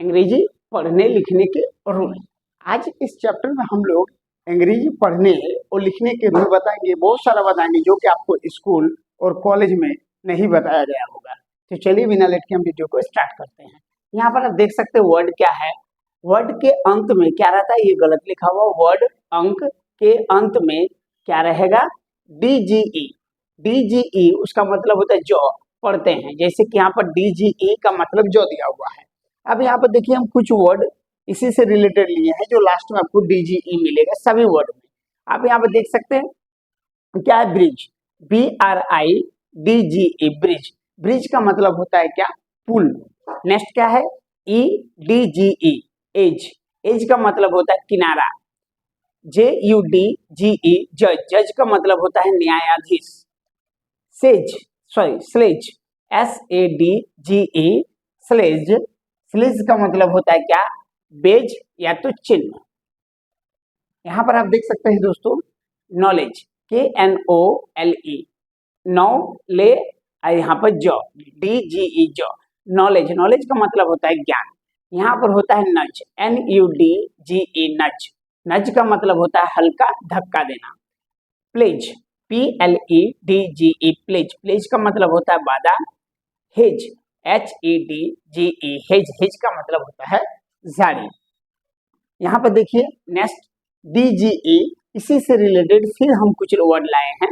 अंग्रेजी पढ़ने लिखने के रूल। आज इस चैप्टर में हम लोग अंग्रेजी पढ़ने और लिखने के रूल बताएंगे, बहुत सारा बताएंगे जो कि आपको स्कूल और कॉलेज में नहीं बताया गया होगा। तो चलिए बिना लेट के हम वीडियो को स्टार्ट करते हैं। यहाँ पर आप देख सकते हैं वर्ड क्या है। वर्ड के अंत में क्या रहता है, ये गलत लिखा हुआ। वर्ड अंक के अंत में क्या रहेगा, DGE। DGE उसका मतलब होता है जॉ, पढ़ते हैं। जैसे कि यहाँ पर DGE का मतलब जॉ दिया हुआ है। अब यहाँ पर देखिए हम कुछ वर्ड इसी से रिलेटेड लिए हैं जो लास्ट में आपको DGE मिलेगा सभी वर्ड में। आप यहाँ पर देख सकते हैं क्या है, ब्रिज, BRIDGE, ब्रिज। ब्रिज का मतलब होता है क्या, पुल। नेक्स्ट क्या है, EDGE, एज। एज का मतलब होता है किनारा। JUDGE, जज। जज का मतलब होता है न्यायाधीश। Sage, sledge, SADGE, sledge. Sledge का मतलब होता है क्या, बेज या तो चिन्ह। यहाँ पर आप देख सकते हैं दोस्तों नॉलेज, KNOLE, नौ ले, यहाँ पर jaw, DGE, jaw. Knowledge, knowledge का मतलब होता है ज्ञान। यहाँ पर होता है नज, NUDGE, नज। नज का मतलब होता है हल्का धक्का देना। Pledge, PLEDGE, pledge. प्लेज का मतलब होता है वादा। Hedge, HEDGE, hedge. हेज का मतलब होता है झाड़ी। यहाँ पर देखिए नेक्स्ट DGE, इसी से रिलेटेड फिर हम कुछ वर्ड लाए हैं।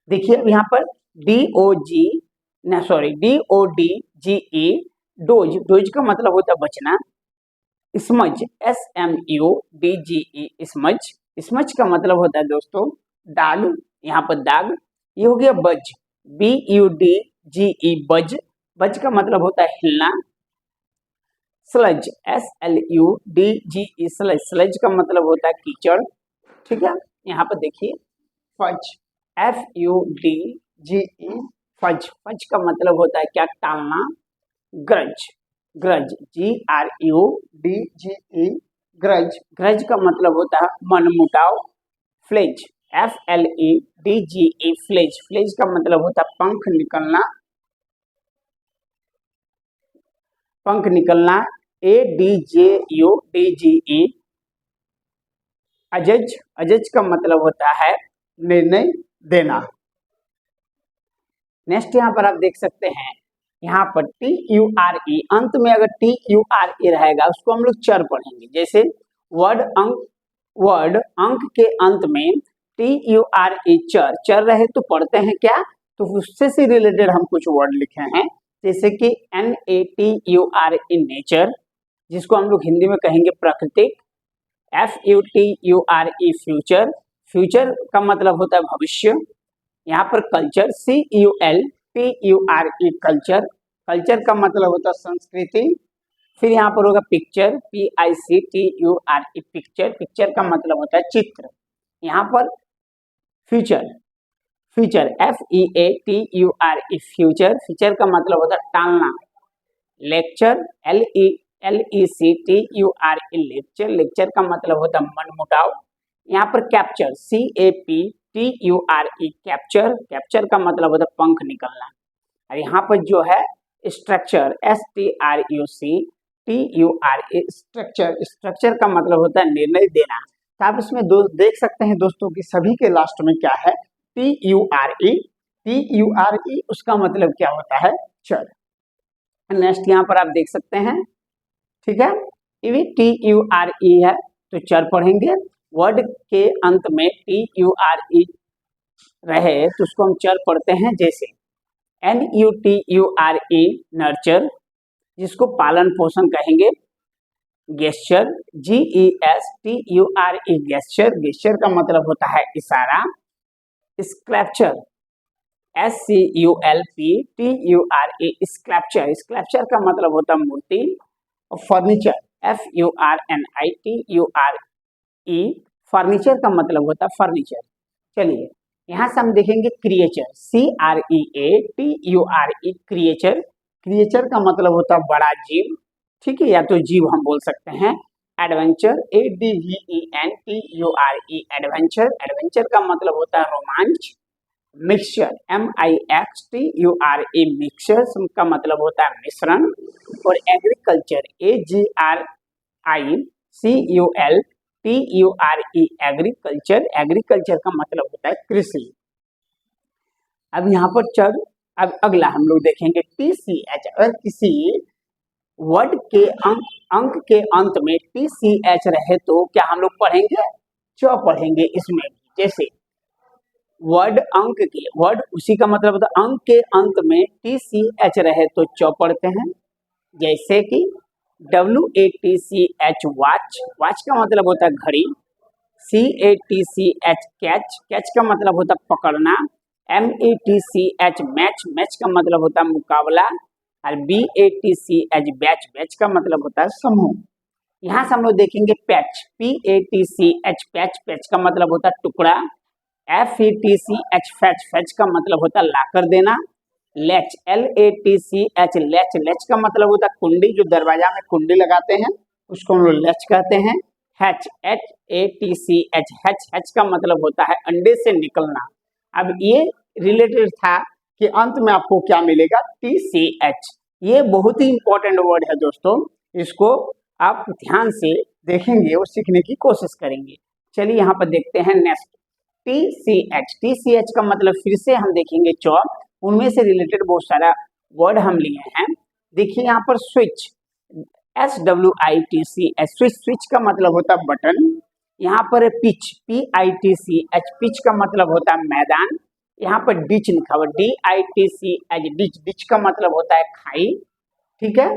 देखिए अब यहाँ पर DODGE, डोज। डोज का मतलब होता है बचना। Smudge, SMUDGE, smudge. स्मज का मतलब होता है दोस्तों दाग, यहाँ पर दाग। ये हो गया बज, BUDGE, बज। बज का मतलब होता है हिलना। Sludge, SLUDGE, sludge. स्लज का मतलब होता है कीचड़। ठीक है, यहाँ पर देखिए फज, FUDGE, फज। फज का मतलब होता है क्या, टालना। Grudge, grudge, GRUDGE, grudge. Grudge का मतलब होता है मनमुटाव। Fledge, FLEDGE, fledge. फ्लेज का मतलब होता है पंख निकलना। पंख निकलना। ADJUDGE, अजज। अजज का मतलब होता है निर्णय देना। नेक्स्ट यहाँ पर आप देख सकते हैं, यहाँ पर TURE, अंत में अगर TURE रहेगा उसको हम लोग चर पढ़ेंगे। जैसे वर्ड अंक के अंत में TURE, चर। चर रहे तो पढ़ते हैं क्या, तो उससे से रिलेटेड हम कुछ वर्ड लिखे हैं। जैसे कि NATURE, नेचर, जिसको हम लोग हिंदी में कहेंगे प्राकृतिक। FUTURE, future. फ्यूचर का मतलब होता है भविष्य। यहाँ पर कल्चर, CULTURE, कल्चर। कल्चर का मतलब होता है संस्कृति। फिर यहाँ पर होगा पिक्चर, PICTURE, पिक्चर। पिक्चर का मतलब होता है चित्र। यहाँ पर future, future, FEATURE, future. Future का मतलब होता है टालना। Lecture, LECTURE, lecture. लेक्चर का मतलब होता है मनमुटाव। यहाँ पर कैप्चर, CAPTURE, कैप्चर। कैप्चर का मतलब होता है पंख निकलना। और यहाँ पर जो है स्ट्रक्चर, STRUCTURE, स्ट्रक्चर। स्ट्रक्चर का मतलब होता है निर्णय देना। तो आप इसमें देख सकते हैं दोस्तों कि सभी के लास्ट में क्या है, TURE। TURE उसका मतलब क्या होता है, चर। नेक्स्ट यहाँ पर आप देख सकते हैं, ठीक है, ये भी TURE है तो चर पढ़ेंगे। वर्ड के अंत में TURE रहे तो उसको हम चर पढ़ते हैं। जैसे NUTURE, नर्चर, जिसको पालन पोषण कहेंगे। Gesture, GESTURE, gesture. गेस्चर का मतलब होता है इशारा। स्क्रैप्चर, SCULPTURE, स्क्रैप्चर। स्क्रैप्चर का मतलब होता है मूर्ति। और फर्नीचर, FURNITURE, फर्नीचर का मतलब होता है फर्नीचर। चलिए यहाँ से हम देखेंगे क्रिएचर, CREATURE, क्रिएचर। क्रिएचर का मतलब होता है बड़ा जीव, ठीक है, या तो जीव हम बोल सकते हैं। Adventure, ADVENTURE, adventure. एडवेंचर का मतलब होता है रोमांच। मिक्सचर, MIXTURE, मिक्सचर का मतलब होता है मिश्रण। For agriculture, AGRICULTURE, agriculture. Agriculture का मतलब होता है कृषि। अब यहाँ पर अब अगला हम लोग देखेंगे TCH। अगर किसी वर्ड के अंक के अंत में TCH रहे तो क्या हम लोग पढ़ेंगे? पढ़ेंगे इसमें। जैसे वर्ड अंक के, वर्ड उसी का मतलब होता है अंक के अंत में TCH रहे तो पढ़ते हैं। जैसे कि WATCH वॉच, वॉच का मतलब होता है घड़ी। CATCH कैच, कैच का मतलब होता है पकड़ना। METCH मैच, मैच का मतलब होता है मुकाबला। और BATCH बैच, बैच का मतलब होता है समूह। यहाँ से हम लोग देखेंगे पैच, PATCH पैच, पैच का मतलब होता है टुकड़ा। FETCH फैच, फैच का मतलब होता है लाकर देना। लैच, LATCH लैच, लैच का मतलब होता है कुंडी, जो दरवाजा में कुंडी लगाते हैं उसको हम लोग लैच कहते हैं। हैच, HATCH हैच, हैच का मतलब होता है अंडे से निकलना। अब ये रिलेटेड था कि अंत में आपको क्या मिलेगा? TCH। ये बहुत ही इंपॉर्टेंट वर्ड है दोस्तों, इसको आप ध्यान से देखेंगे और सीखने की कोशिश करेंगे। चलिए यहाँ पर देखते हैं नेक्स्ट TCH। TCH का मतलब फिर से हम देखेंगे उनमें से रिलेटेड बहुत सारा वर्ड हम लिए हैं। देखिए यहाँ पर स्विच, SWITCH स्विच, स्विच का मतलब होता है बटन। यहाँ पर पिच, PITCH पिच का मतलब होता है मैदान। यहाँ पर डिच लिखा हुआ DITCH डिच, डिच का मतलब होता है खाई। ठीक है,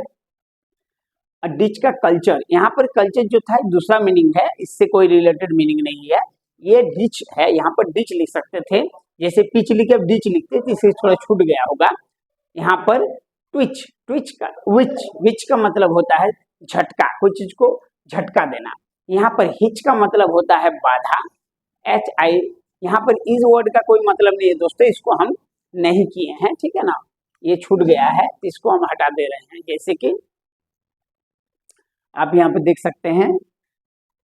डिच का कल्चर, यहाँ पर कल्चर जो था दूसरा मीनिंग है, इससे कोई रिलेटेड मीनिंग नहीं है। ये डिच है, यहाँ पर डिच लिख सकते थे, जैसे पिच लिखे डिच लिखते थे, इसे थोड़ा छूट गया होगा। यहाँ पर ट्विच, ट्विच का विच, विच का मतलब होता है झटका, कोई चीज को झटका देना। यहाँ पर हिच का मतलब होता है बाधा। HI, यहाँ पर इस वर्ड का कोई मतलब नहीं है दोस्तों, इसको हम नहीं किए हैं, ठीक है ना, ये छूट गया है, इसको हम हटा दे रहे हैं। जैसे कि आप यहाँ पे देख सकते हैं,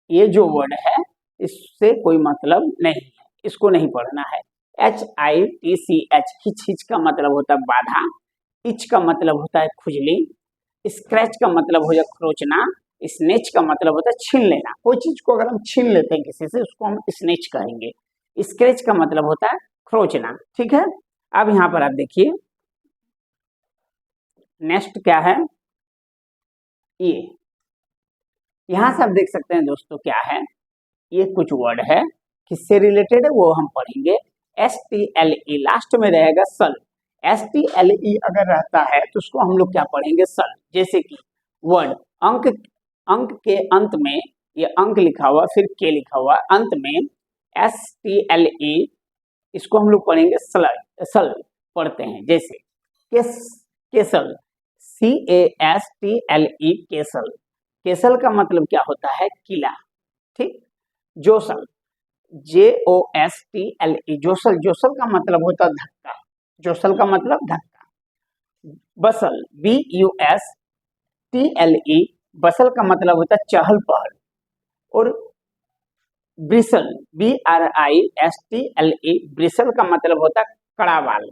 ये जो वर्ड है इससे कोई मतलब नहीं है, इसको नहीं पढ़ना है। HITCH हिच, हिच का मतलब होता है बाधा। इच का मतलब होता है खुजली। स्क्रैच का मतलब हो जाए खरोचना। स्नेच का मतलब होता है छीन लेना, कोई चीज को अगर हम छीन लेते हैं किसी से उसको हम स्नेच कहेंगे। स्क्रैच का मतलब होता है खरोचना। ठीक है, अब यहाँ पर आप देखिए नेक्स्ट क्या है, ये यहाँ से आप देख सकते हैं दोस्तों क्या है, ये कुछ वर्ड है, किससे रिलेटेड है वो हम पढ़ेंगे। STLE लास्ट में रहेगा सल। STLE अगर रहता है तो उसको हम लोग क्या पढ़ेंगे? सल। जैसे कि वर्ड अंक, अंक के अंत में ये अंक लिखा हुआ फिर के लिखा हुआ अंत में STLE, इसको हम लोग पढ़ेंगे सल, सल पढ़ते हैं। जैसे केसल, CASTLE केसल, केसल का मतलब क्या होता है? किला। ठीक, जोसल, JOSTLE जोसल, जोसल का मतलब होता है धक्का, जोसल का मतलब धक्का। बसल, BUSTLE बसल का मतलब होता है चहल पहल। और ब्रिसल, BRISTLE ब्रिसल का मतलब होता है कड़ा बाल।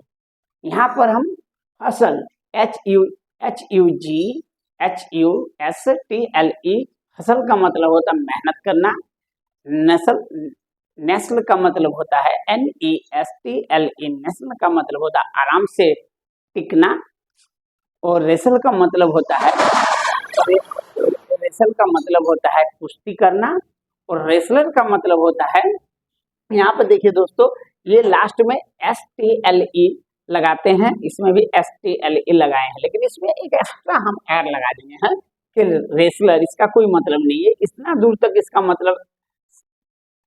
यहाँ पर हम हसल, HUGHUSTLE हसल का मतलब होता है मेहनत करना। नस्ल, नेस्ल का मतलब होता है NESTLE नेस्ल का मतलब होता है आराम से टिकना। और रेसल का मतलब होता है, रेसल का मतलब होता है कुश्ती करना। और रेसलर का मतलब होता है, यहाँ पर देखिए दोस्तों, ये लास्ट में STLE लगाते हैं, इसमें भी STLE लगाए हैं, लेकिन इसमें एक एक्स्ट्रा हम ऐड लगा दिए हैं कि रेसलर, इसका कोई मतलब नहीं है, इतना दूर तक इसका मतलब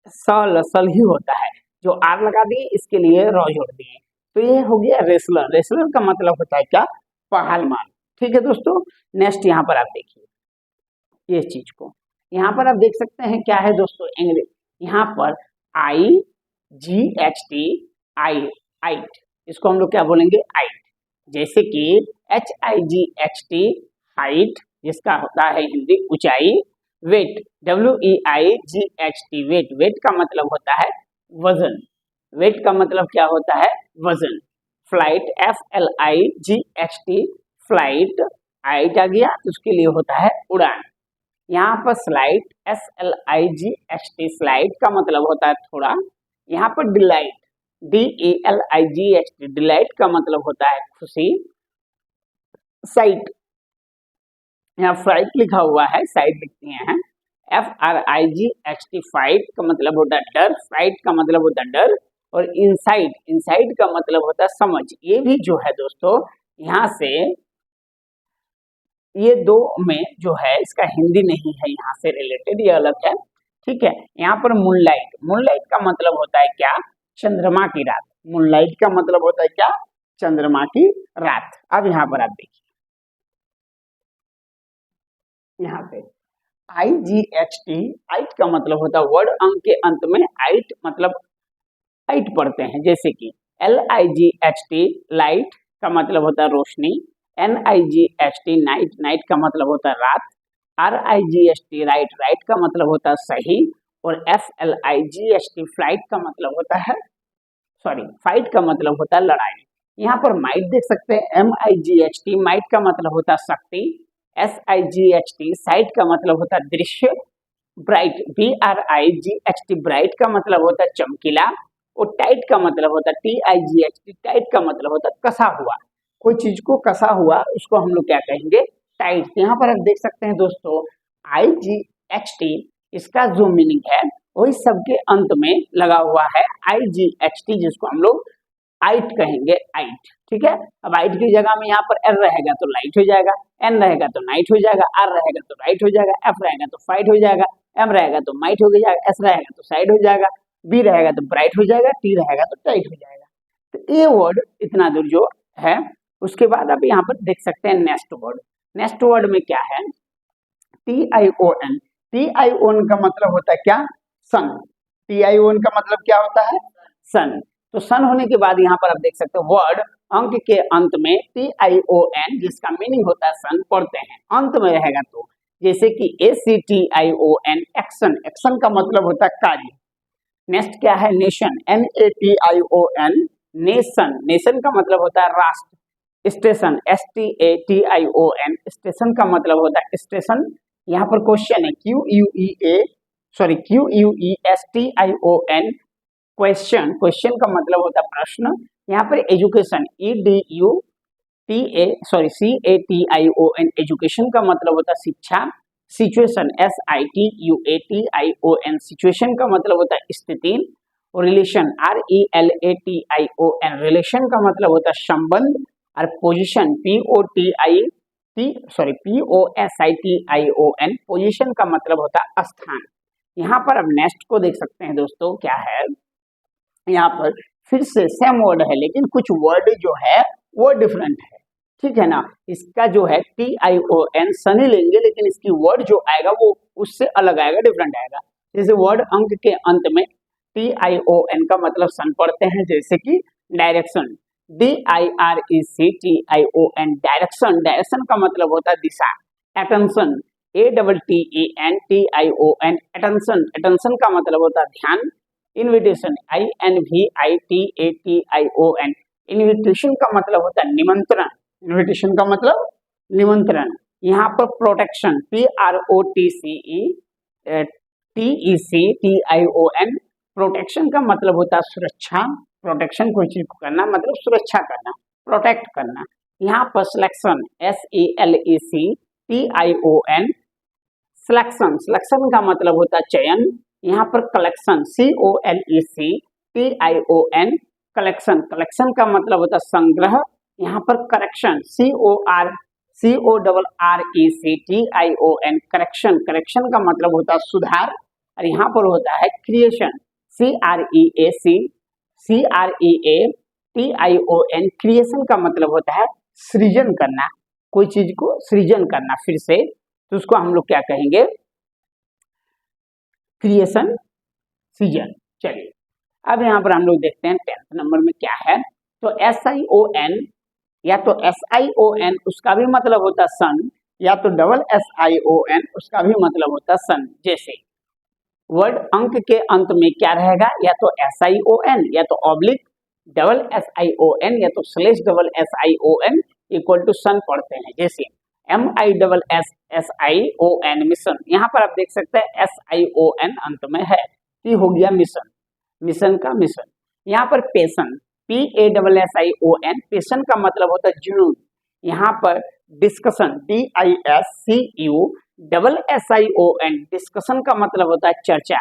सल सल ही होता है, जो आर लगा दिए इसके लिए रॉ जोड़ दिए, तो ये हो गया रेसलर। रेसलर का मतलब होता है क्या? पहलवान। ठीक है दोस्तों, नेक्स्ट यहाँ पर आप देखिए ये चीज को, यहाँ पर आप देख सकते हैं क्या है दोस्तों, इंग्लिश, यहाँ पर IGHT आइट, इसको हम लोग क्या बोलेंगे? आइट। जैसे कि HIGHT हाइट, जिसका होता है हिंदी ऊंचाई। वेट, WEIGHT वेट, वेट का मतलब होता है वजन, वेट का मतलब क्या होता है? वजन। फ्लाइट, FLIGHT फ्लाइट, आइट आ गया तो उसके लिए होता है उड़ान। यहाँ पर स्लाइट SLIGHT स्लाइट का मतलब होता है थोड़ा। यहाँ पर डिलाइट DELIGHT डिलाइट का मतलब होता है खुशी। साइट, यहाँ फ्राइट लिखा हुआ है, साइट लिखते हैं। FRIGHT फाइट का मतलब होता है डर, फ्राइट का मतलब होता है डर। और इनसाइड, इनसाइड का मतलब होता है समझ। ये भी जो है दोस्तों यहाँ से ये दो में जो है इसका हिंदी नहीं है यहाँ से रिलेटेड, ये अलग है, ठीक है। यहाँ पर मूनलाइट, मूनलाइट का मतलब होता है क्या, चंद्रमा की रात। मूनलाइट का मतलब होता है क्या, चंद्रमा की रात। अब यहाँ पर आप देखिए, यहाँ पे IGHT, आइट का मतलब होता है वर्ड अंक के अंत में आइट मतलब आइट पढ़ते हैं। जैसे कि LIGHT लाइट का मतलब होता है रोशनी। NIGHT नाइट, नाइट का मतलब होता है रात। RIGHT राइट, राइट का मतलब होता है सही। और FLIGHT फ्लाइट का मतलब होता है फाइट का मतलब होता है लड़ाई। यहाँ पर माइट देख सकते हैं, MIGHT माइट का मतलब होता है शक्ति। SIGHT साइट का मतलब होता है दृश्य। ब्राइट BRIGHT ब्राइट का मतलब होता है चमकीला। और टाइट का मतलब होता है TIGHT, टाइट का मतलब होता है कसा हुआ। कोई चीज को कसा हुआ उसको हम लोग क्या कहेंगे, टाइट। यहाँ पर आप देख सकते हैं दोस्तों IGHT, इसका जो मीनिंग है वही सबके अंत में लगा हुआ है IGHT, जिसको हम लोग आइट कहेंगे, आइट, ठीक है। अब आइट की जगह में यहाँ पर L रहेगा तो लाइट हो जाएगा, N रहेगा तो नाइट हो जाएगा, R रहेगा तो राइट हो जाएगा, F रहेगा तो फाइट हो जाएगा, M रहेगा तो माइट हो जाएगा, S रहेगा तो साइड हो जाएगा, B रहेगा तो ब्राइट हो जाएगा, T रहेगा तो टाइट हो जाएगा। तो ये वर्ड इतना दूर जो है, उसके बाद आप यहाँ पर देख सकते हैं नेक्स्ट वर्ड। नेक्स्ट वर्ड में क्या है, TION। TION का मतलब होता है क्या, सन। TION का मतलब क्या होता है, सन। तो सन होने के बाद यहाँ पर आप देख सकते हो वर्ड अंक के अंत में TION, जिसका मीनिंग होता है सन, पढ़ते हैं अंत में रहेगा तो। जैसे कि ACTION एक्शन, एक्शन का मतलब होता है कार्य। नेक्स्ट क्या है, नेशन, NATION नेशन, नेशन का मतलब होता है राष्ट्र। स्टेशन, STATION स्टेशन का मतलब होता है स्टेशन। यहाँ पर क्वेश्चन है QUESTION क्वेश्चन, क्वेश्चन का मतलब होता है प्रश्न। यहाँ पर एजुकेशन CATION एजुकेशन का मतलब होता है शिक्षा। सिचुएशन SITUATION सिचुएशन का मतलब होता है स्थिति। और रिलेशन RELATION रिलेशन का मतलब होता है संबंध। और पोजीशन POSITION पोजीशन का मतलब होता है स्थान। यहाँ पर अब नेक्स्ट को देख सकते हैं दोस्तों, क्या है, यहाँ पर फिर से सेम वर्ड है लेकिन कुछ वर्ड जो है वो डिफरेंट है, ठीक है ना। इसका जो है TION सनी लेंगे लेकिन इसकी वर्ड जो आएगा वो उससे अलग आएगा, डिफरेंट आएगा। जैसे वर्ड अंक के अंत में TION का मतलब सन पढ़ते हैं, जैसे कि डायरेक्शन DIRECTION डायरेक्शन, डायरेक्शन का मतलब होता है दिशा। अटेंशन ATTENTION अटेंशन, अटेंशन का मतलब होता है ध्यान। इन्विटेशन INVITATION इन्विटेशन का मतलब होता है निमंत्रण, इन्विटेशन का मतलब निमंत्रण। यहाँ पर प्रोटेक्शन PROTECTION प्रोटेक्शन का मतलब होता है सुरक्षा। प्रोटेक्शन कोई चीज को करना मतलब सुरक्षा करना, प्रोटेक्ट करना। यहाँ पर सिलेक्शन SELECTION सिलेक्शन, सिलेक्शन का मतलब होता है चयन। यहाँ पर कलेक्शन COLECTION कलेक्शन, कलेक्शन का मतलब होता है संग्रह। यहाँ पर करेक्शन CORRECTION करेक्शन, करेक्शन का मतलब होता है सुधार। और यहाँ पर होता है क्रिएशन CREATION क्रिएशन का मतलब होता है सृजन करना, कोई चीज को सृजन करना फिर से, तो उसको हम लोग क्या कहेंगे, क्रिएशन, सृजन। चलिए अब यहाँ पर हम लोग देखते हैं 10th नंबर में क्या है। तो SION या तो SION उसका भी मतलब होता है सन, या तो SSION उसका भी मतलब होता है सन। जैसे वर्ड अंक के अंत में क्या रहेगा, या तो SION या तो ऑब्लिक SSION या तो /SSION इक्वल टू सन पढ़ते हैं। जैसे MISSION मिशन। यहाँ पर आप देख सकते हैं SION अंत में है, ये हो गया मिशन, मिशन का मिशन। यहाँ पर पेशन, PASSION, पेशन का मतलब होता है जुनून। यहाँ पर डिस्कशन, DISCUSSION, डिस्कशन का मतलब होता है चर्चा।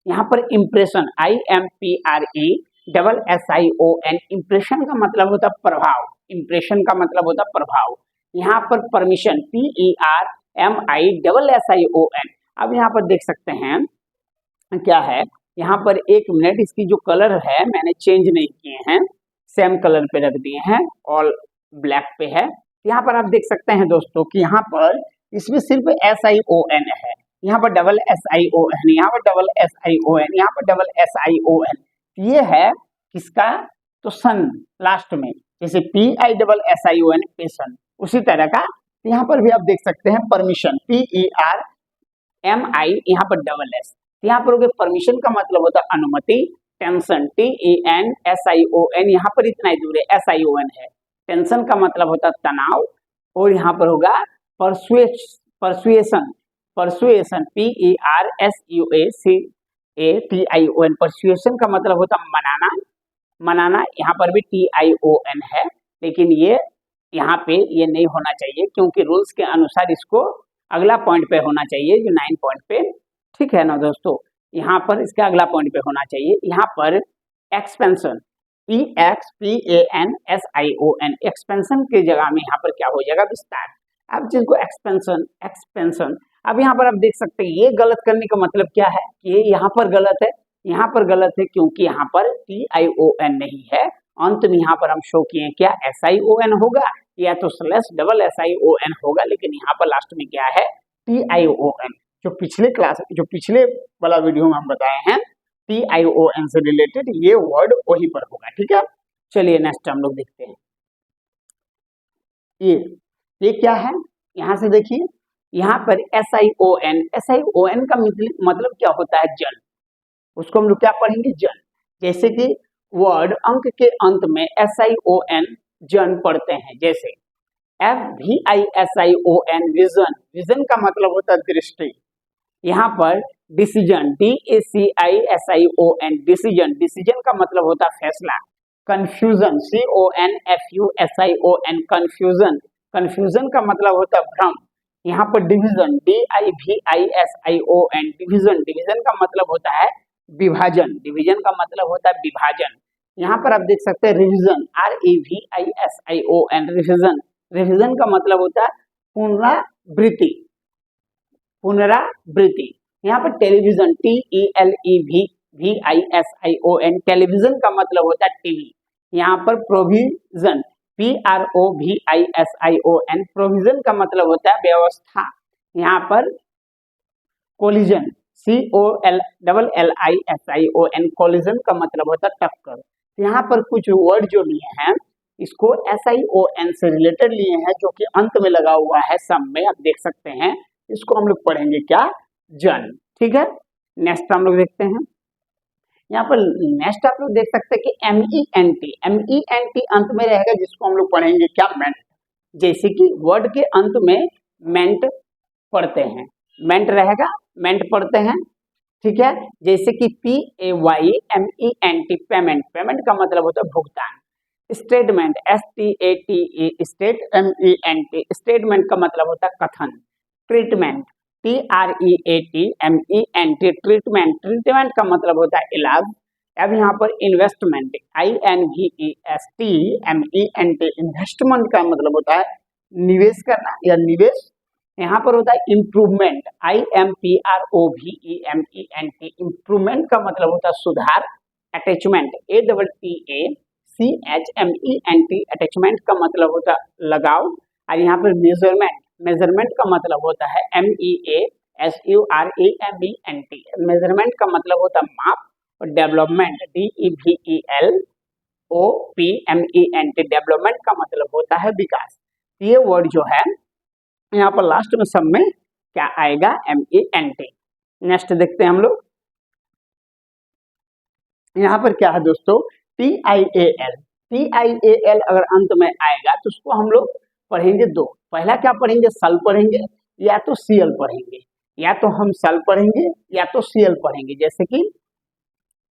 यहाँ पर इम्प्रेशन, IMPRESSION, इम्प्रेशन का मतलब होता है प्रभाव, इम्प्रेशन का मतलब होता है प्रभाव। यहाँ पर परमिशन, PERMISSION। अब यहाँ पर देख सकते हैं क्या है, यहाँ पर एक मिनट, इसकी जो कलर है मैंने चेंज नहीं किए हैं, सेम कलर पे रख दिए हैं, ऑल ब्लैक पे है। यहाँ पर आप देख सकते हैं दोस्तों कि यहाँ पर इसमें सिर्फ SION है, यहाँ पर डबल SION, यहाँ पर डबल SION, यहाँ पर डबल SION। ये है किसका, तो सन लास्ट में, जैसे PISSION पेशन, उसी तरह का यहाँ पर भी आप देख सकते हैं परमिशन, PERMI, यहाँ पर डबल S। यहाँ पर परमिशन का मतलब होता है अनुमति। टेंशन, TENSION, यहाँ पर इतना ही दूर है, SION है। टेंशन का मतलब होता है तनाव। और यहाँ पर होगा परसुएशन, परसुएशन, PERSUATION, परसुएशन का मतलब होता है मनाना, मनाना। यहाँ पर भी TION है, लेकिन ये यहाँ पे ये नहीं होना चाहिए, क्योंकि रूल्स के अनुसार इसको अगला पॉइंट पे होना चाहिए, जो 9 पॉइंट पे, ठीक है ना दोस्तों। यहाँ पर इसका अगला पॉइंट पे होना चाहिए। यहाँ पर एक्सपेंशन, EXPANSION, एक्सपेंशन की जगह में यहाँ पर क्या हो जाएगा, विस्तार। अब जिसको एक्सपेंशन, एक्सपेंशन, अब यहाँ पर आप देख सकते हैं ये गलत करने का मतलब क्या है, ये यहाँ पर गलत है, यहाँ पर गलत है, क्योंकि यहाँ पर TION नहीं है। अंत में यहाँ पर हम शो किए क्या, SION होगा या तो स्लैश डबल SION होगा, लेकिन यहाँ पर लास्ट में क्या है, TION। जो पिछले क्लास, जो पिछले वाला वीडियो में हम बताए हैं TION से रिलेटेड, ये वर्ड वहीं पर होगा, ठीक है। चलिए नेक्स्ट हम लोग देखते हैं। ये क्या है, यहाँ से देखिए, यहाँ पर SION, SION का मतलब क्या होता है, जन। उसको हम लोग क्या पढ़ेंगे, जन। जैसे कि वर्ड अंक के अंत में SION जन पढ़ते हैं, जैसे FVISION, विजन, विजन का मतलब होता है दृष्टि। यहाँ पर डिसीजन, DACISION, डिसीजन, डिसीजन का मतलब होता है फैसला। कंफ्यूजन, CONFUSION, कंफ्यूजन, कंफ्यूजन का मतलब होता है भ्रम। यहाँ पर डिवीजन, DIVISION, डिवीजन, डिवीजन का मतलब होता है विभाजन, डिवीजन का मतलब होता है विभाजन। यहाँ पर आप देख सकते हैं रिविजन, REVISION, रिविजन, रिविजन का मतलब होता है पुनरावृत्ति, पुनरावृत्ति। यहाँ पर टेलीविजन, TELEVISION, टेलीविजन का मतलब होता है टीवी। यहाँ पर प्रोविजन, PROVISION, प्रोविजन का मतलब होता है व्यवस्था। यहाँ पर कोलिजन, COLLISION, कोलिजन का मतलब होता है टक्कर। यहाँ पर कुछ वर्ड जो लिए हैं इसको SION से रिलेटेड लिए हैं, जो कि अंत में लगा हुआ है सम में, आप देख सकते हैं। इसको हम लोग पढ़ेंगे क्या, जन, ठीक है। नेक्स्ट हम लोग देखते हैं। यहाँ पर नेक्स्ट आप लोग देख सकते हैं कि MENT, MENT अंत में रहेगा, जिसको हम लोग पढ़ेंगे क्या, मेंट। जैसे कि वर्ड के अंत में मेंट पढ़ते हैं, मेंट रहेगा, मेंट पढ़ते हैं, ठीक है। जैसे कि PAYMENT, पेमेंट, पेमेंट का मतलब होता है भुगतान। स्टेटमेंट, STATE, STATMENT, स्टेटमेंट का मतलब होता है कथन। ट्रीटमेंट, TREATMENT, ट्रीटमेंट, ट्रीटमेंट का मतलब होता है इलाज। अब यहाँ पर इन्वेस्टमेंट, INVESTMENT, इन्वेस्टमेंट का मतलब होता है निवेश करना या निवेश। यहाँ पर होता है इम्प्रूवमेंट, IMPROVEMENT, इम्प्रूवमेंट का मतलब होता है सुधार। अटैचमेंट, ATTACHMENT, अटैचमेंट का मतलब होता है लगाव। और यहाँ पर मेजरमेंट, मेजरमेंट का मतलब होता है MEASURAMENT, मेजरमेंट का मतलब होता है माप। और डेवलपमेंट, DEVELOPMENT, डेवलपमेंट का मतलब होता है विकास। ये वर्ड जो है यहाँ पर लास्ट में सब में क्या आएगा, MENT। नेक्स्ट देखते हैं हम लोग। यहाँ पर क्या है दोस्तों, TIAL, TIAL अगर अंत में आएगा तो उसको हम लोग पढ़ेंगे दो। पहला क्या पढ़ेंगे, सल पढ़ेंगे या तो सीएल पढ़ेंगे, या तो हम सल पढ़ेंगे या तो सीएल पढ़ेंगे। जैसे कि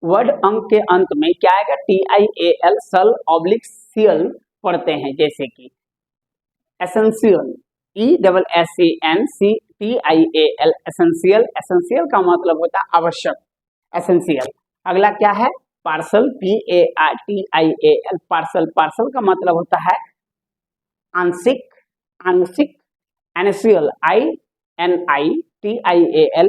वर्ड अंक के अंत में क्या आएगा, TIAL सल ऑब्लिक सीएल पढ़ते हैं। जैसे कि एसेंशियल, ESSENCTIAL एसेंशियल, एसेंशियल का मतलब होता है आवश्यक, एसेंशियल। अगला क्या है, पार्सल, PARTIAL पार्सल, पार्सल का मतलब होता है आंशिक, आंशिक। एनिशियल, INITIAL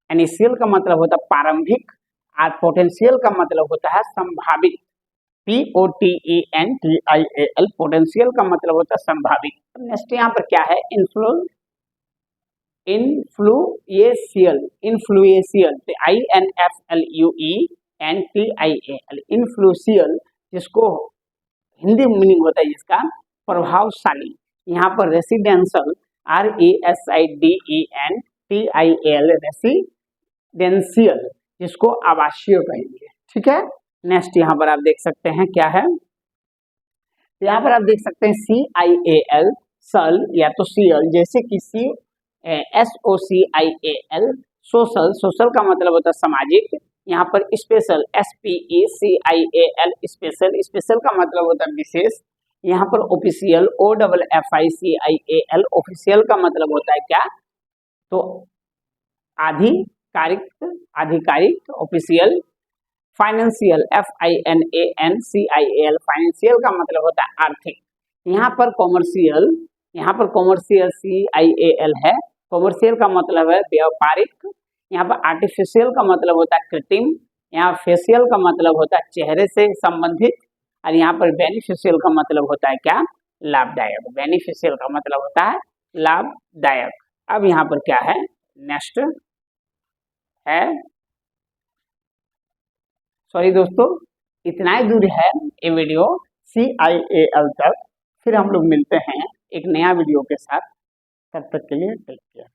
एनिशियल का मतलब होता है प्रारंभिक। और पोटेंशियल का मतलब होता है संभावित, POTENTIAL पोटेंशियल का मतलब होता है संभावित। नेक्स्ट यहाँ पर क्या है, इन्फ्लुएंशियल, इन्फ्लुएंशियल, INFLUENTIAL इन्फ्लुएंशियल, जिसको हिंदी मीनिंग होता है जिसका प्रभावशाली। यहाँ पर रेसिडेंशियल, RESIDENTIAL रेसिडेंशियल, जिसको आवासीय कहेंगे। ठीक है। नेक्स्ट यहाँ पर आप देख सकते हैं क्या है, यहाँ पर आप देख सकते हैं CIAL सल या तो सीएल। जैसे कि SOCIAL सोशल, सोशल का मतलब होता है सामाजिक। यहाँ पर स्पेशल, SPECIAL स्पेशल, स्पेशल का मतलब होता है विशेष। यहाँ पर ऑफिशियल, OFFICIAL ऑफिशियल का मतलब होता है क्या, तो आधिकारिक, आधिकारिक ऑफिशियल। फाइनेंशियल, FINANCIAL फाइनेंशियल का मतलब होता है आर्थिक। यहाँ पर कॉमर्शियल, यहाँ पर कॉमर्शियल CIAL है, कॉमर्शियल का मतलब है व्यापारिक। यहाँ पर आर्टिफिशियल का मतलब होता है कृत्रिम। यहाँ फेशियल का मतलब होता है चेहरे से संबंधित। और यहाँ पर बेनिफिशियल का मतलब होता है क्या, लाभदायक। बेनिफिशियल का मतलब होता है लाभदायक। अब यहाँ पर क्या है, नेक्स्ट है, सॉरी दोस्तों, इतना ही दूर है ये वीडियो CIAL तक। फिर हम लोग मिलते हैं एक नया वीडियो के साथ, तब तक के लिए टेक केयर।